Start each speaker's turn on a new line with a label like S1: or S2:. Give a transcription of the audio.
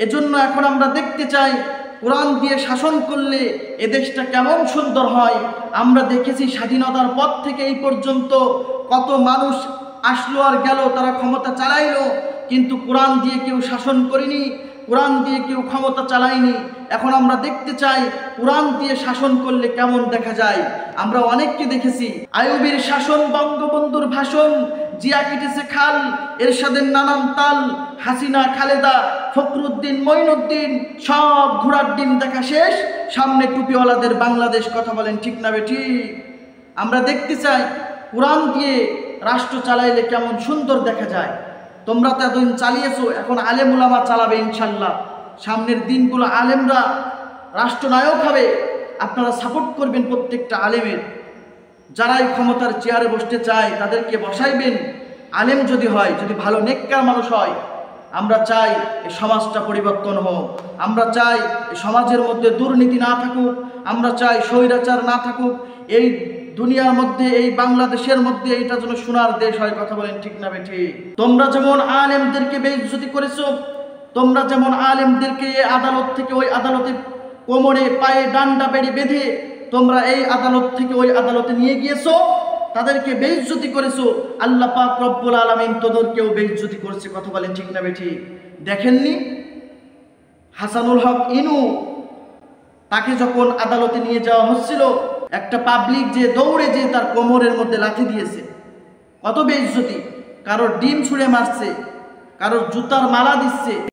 S1: এজন্য এখন আমরা দেখতে চাই কোরআন দিয়ে শাসন করলে এ দেশটা কেমন সুন্দর হয়। আমরা দেখেছি স্বাধীনতার পর থেকে এই পর্যন্ত কত মানুষ আসলো আর গেল, তারা ক্ষমতা চালাইলো, কিন্তু কোরআন দিয়ে কেউ শাসন করেনি, কোরআন দিয়ে কেউ ক্ষমতা চালায়নি। এখন আমরা দেখতে চাই কোরআন দিয়ে শাসন করলে কেমন দেখা যায়। আমরা অনেককে দেখেছি, আইয়ুবের শাসন, বঙ্গবন্ধুর ভাষণ, জিয়া কেটেছে খাল, এরশাদের নানান তাল, হাসিনা, খালেদা, ফখরুদ্দিন, মঈনুদ্দিন, সব ঘোড়ার ডিম দেখা শেষ, সামনে টুপিওয়ালাদের বাংলাদেশ। কথা বলেন ঠিক না বেঠিক? আমরা দেখতে চাই কোরআন দিয়ে রাষ্ট্র চালাইলে কেমন সুন্দর দেখা যায়। তোমরা তো এতদিন চালিয়েছো, এখন আলেম উলামা চালাবে ইনশাল্লাহ। সামনের দিনগুলো আলেমরা রাষ্ট্রনায়ক হবে, আপনারা সাপোর্ট করবেন প্রত্যেকটা আলেমের। যারাই ক্ষমতার চেয়ারে বসতে চায় তাদেরকে বসাইবেন। আলেম যদি হয়, যদি ভালো নেককার মানুষ হয়, আমরা চাই এই সমাজটা পরিবর্তন হোক। আমরা চাই এই সমাজের মধ্যে দুর্নীতি না থাকুক, আমরা চাই স্বৈরাচার না থাকুক। এই দুনিয়ার মধ্যে, এই বাংলাদেশের মধ্যে এইটা যেন সোনার দেশ হয়। কথা বলেন ঠিক না বেঠিক? তোমরা যেমন আলেমদেরকে বেইজ্জতি করেছো, তোমরা যেমন আলেমদেরকে এই আদালত থেকে ওই আদালতে কোমরে পায়ে ডান্ডা বেড়ি বেঁধে তোমরা এই আদালত থেকে ওই আদালতে নিয়ে গিয়েছো, তাদেরকে বেইজ্জতি করেছো, আল্লাহ পাক রব্বুল আলামিন তোদেরকেও বেইজ্জতি করেছে। কথা বলেন ঠিক না বেঠিক? দেখেননি হাসানুল হক ইনু, তাকে যখন আদালতে নিয়ে যাওয়া হচ্ছিল, একটা পাবলিক যে দৌড়ে যে তার কোমরের মধ্যে লাথি দিয়েছে, কত বেইজ্জতি। কারোর ডিম ছুঁড়ে মারছে, কারোর জুতার মালা দিচ্ছে।